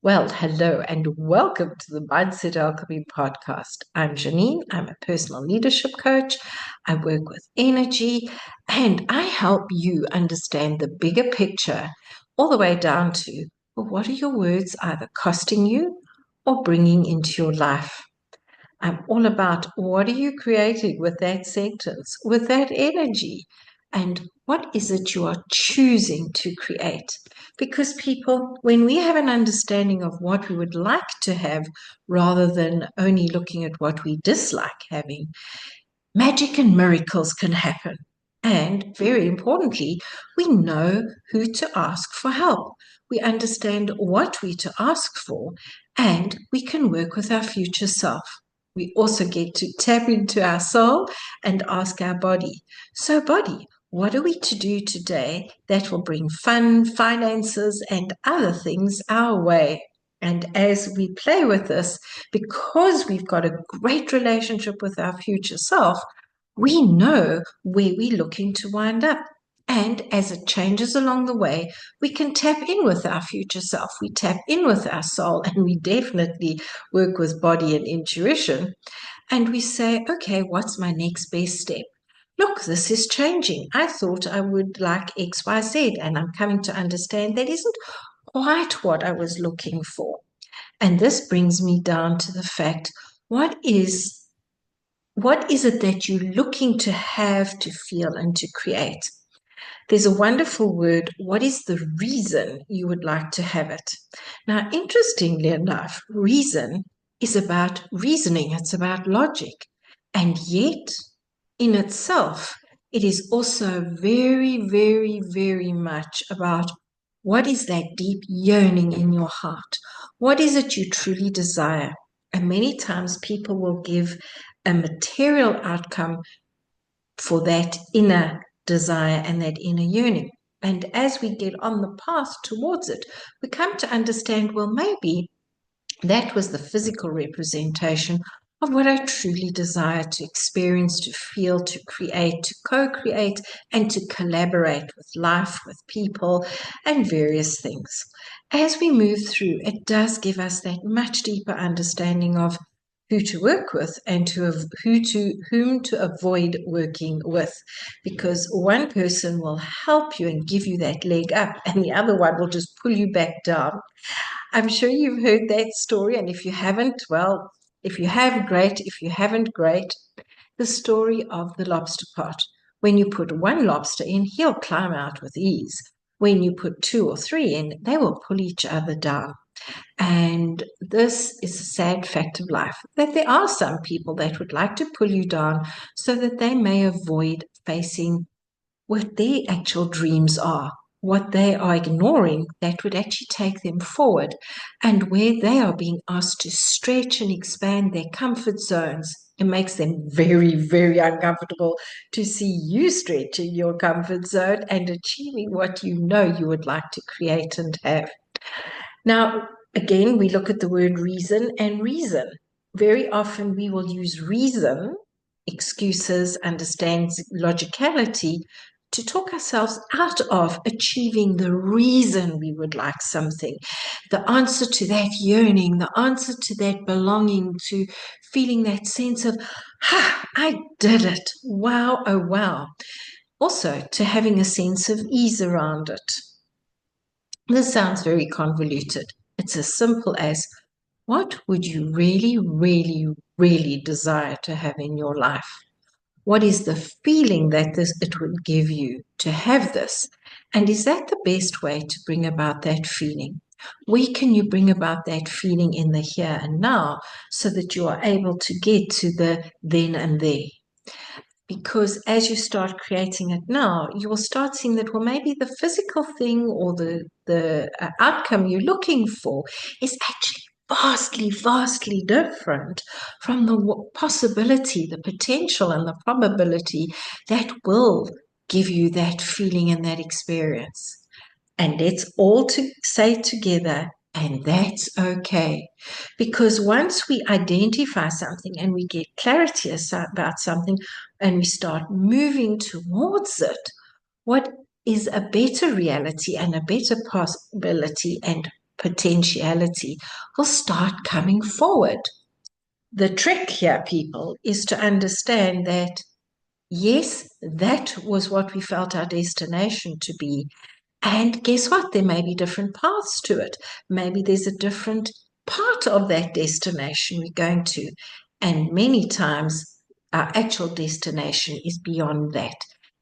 Well, hello and welcome to the Mindset Alchemy podcast. I'm Janine. I'm a personal leadership coach. I work with energy and I help you understand the bigger picture all the way down to, well, what are your words either costing you or bringing into your life? I'm all about what are you creating with that sentence, with that energy, and what is it you are choosing to create? Because people, when we have an understanding of what we would like to have rather than only looking at what we dislike having, magic and miracles can happen. And very importantly, we know who to ask for help. We understand what we're to ask for, and we can work with our future self. We also get to tap into our soul and ask our body. So, body, what are we to do today that will bring fun, finances, and other things our way? And as we play with this, because we've got a great relationship with our future self, we know where we're looking to wind up. And as it changes along the way, we can tap in with our future self. We tap in with our soul, and we definitely work with body and intuition. And we say, okay, what's my next best step? Look, this is changing. I thought I would like XYZ, and I'm coming to understand that isn't quite what I was looking for. And this brings me down to the fact, what is it that you're looking to have, to feel, and to create? There's a wonderful word. What is the reason you would like to have it? Now, interestingly enough, reason is about reasoning, it's about logic. And yet, in itself, it is also very, very, very much about what is that deep yearning in your heart? What is it you truly desire? And many times people will give a material outcome for that inner desire and that inner yearning. And as we get on the path towards it, we come to understand, well, maybe that was the physical representation of what I truly desire to experience, to feel, to create, to co-create, and to collaborate with life, with people, and various things. As we move through, it does give us that much deeper understanding of who to work with and whom to avoid working with, because one person will help you and give you that leg up, and the other one will just pull you back down. I'm sure you've heard that story, and if you haven't, well, if you have, great. If you haven't, great. The story of the lobster pot. When you put one lobster in, he'll climb out with ease. When you put two or three in, they will pull each other down. And this is a sad fact of life, that there are some people that would like to pull you down so that they may avoid facing what their actual dreams are, what they are ignoring that would actually take them forward, and where they are being asked to stretch and expand their comfort zones. It makes them very, very uncomfortable to see you stretching your comfort zone and achieving what you know you would like to create and have. Now, again, we look at the word reason and reason. Very often we will use reason, excuses, understands, logicality, to talk ourselves out of achieving the reason we would like something, the answer to that yearning, the answer to that belonging, to feeling that sense of, I did it. Wow, oh wow. Also, to having a sense of ease around it. This sounds very convoluted. It's as simple as, what would you really, really, really desire to have in your life? What is the feeling that it would give you to have this? And is that the best way to bring about that feeling? Where can you bring about that feeling in the here and now so that you are able to get to the then and there? Because as you start creating it now, you will start seeing that, well, maybe the physical thing or the outcome you're looking for is actually vastly, vastly different from the possibility, the potential, and the probability that will give you that feeling and that experience. And let's all say together, and that's okay. Because once we identify something and we get clarity about something and we start moving towards it, what is a better reality and a better possibility and potentiality will start coming forward. The trick here, people, is to understand that, yes, that was what we felt our destination to be. And guess what? There may be different paths to it. Maybe there's a different part of that destination we're going to. And many times our actual destination is beyond that.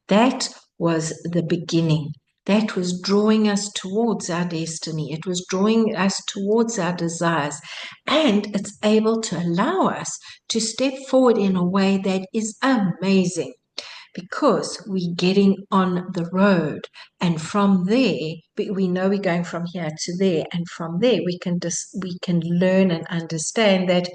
That was the beginning. That was drawing us towards our destiny. It was drawing us towards our desires. And it's able to allow us to step forward in a way that is amazing, because we're getting on the road, and from there we know we're going from here to there, and from there we can learn and understand that,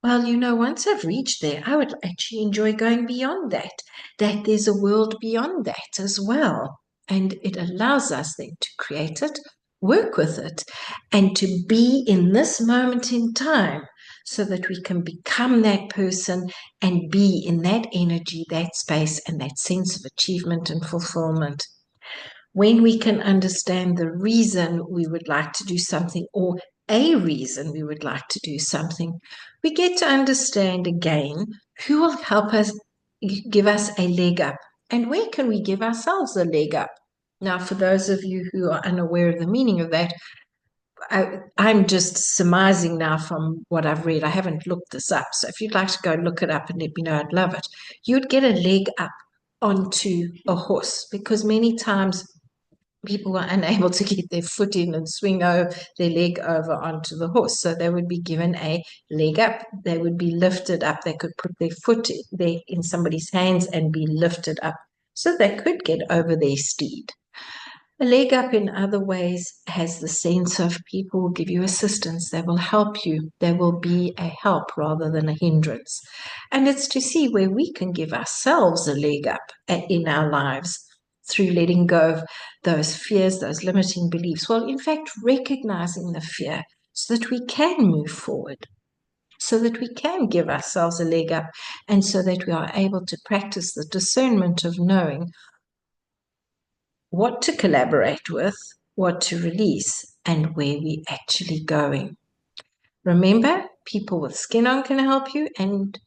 well, once I've reached there, I would actually enjoy going beyond that, that there's a world beyond that as well. And it allows us then to create it, work with it, and to be in this moment in time so that we can become that person and be in that energy, that space, and that sense of achievement and fulfillment. When we can understand the reason we would like to do something, or a reason we would like to do something, we get to understand again who will help us, give us a leg up, and where can we give ourselves a leg up. Now, for those of you who are unaware of the meaning of that, I'm just surmising now from what I've read. I haven't looked this up. So if you'd like to go and look it up and let me know, I'd love it. You'd get a leg up onto a horse, because many times people are unable to get their foot in and swing their leg over onto the horse. So they would be given a leg up. They would be lifted up. They could put their foot there in somebody's hands and be lifted up so they could get over their steed. A leg up in other ways has the sense of people will give you assistance. They will help you. They will be a help rather than a hindrance. And it's to see where we can give ourselves a leg up in our lives through letting go of those fears, those limiting beliefs. Well, in fact, recognizing the fear so that we can move forward, so that we can give ourselves a leg up, and so that we are able to practice the discernment of knowing what to collaborate with, what to release, and where we're actually going. Remember, people with skin on can help you, and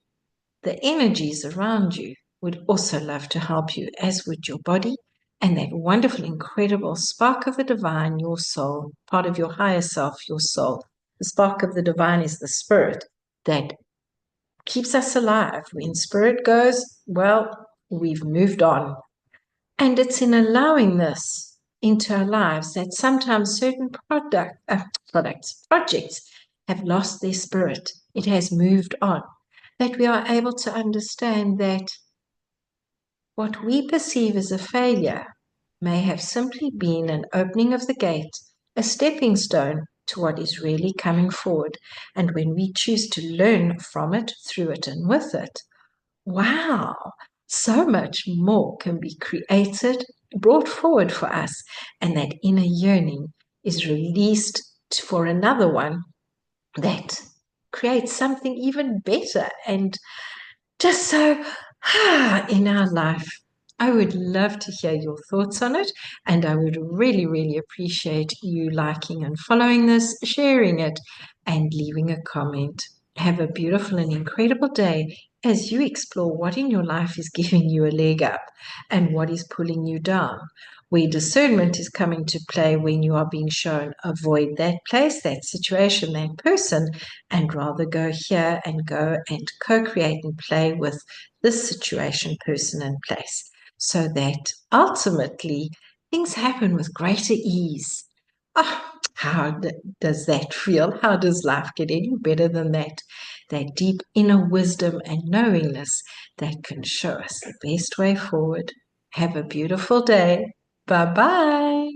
the energies around you would also love to help you, as would your body and that wonderful, incredible spark of the divine, your soul, part of your higher self, your soul. The spark of the divine is the spirit that keeps us alive. When spirit goes, well, we've moved on. And it's in allowing this into our lives that sometimes certain projects have lost their spirit. It has moved on. That we are able to understand that what we perceive as a failure may have simply been an opening of the gate, a stepping stone to what is really coming forward. And when we choose to learn from it, through it, and with it, wow, so much more can be created, brought forward for us, and that inner yearning is released for another one that creates something even better. And just so in our life, I would love to hear your thoughts on it, and I would really, really appreciate you liking and following this, sharing it, and leaving a comment. Have a beautiful and incredible day as you explore what in your life is giving you a leg up and what is pulling you down. Where discernment is coming to play when you are being shown, avoid that place, that situation, that person, and rather go here and go and co-create and play with this situation, person, and place, so that ultimately things happen with greater ease. Oh, how does that feel? How does life get any better than that? That deep inner wisdom and knowingness that can show us the best way forward. Have a beautiful day. Bye-bye.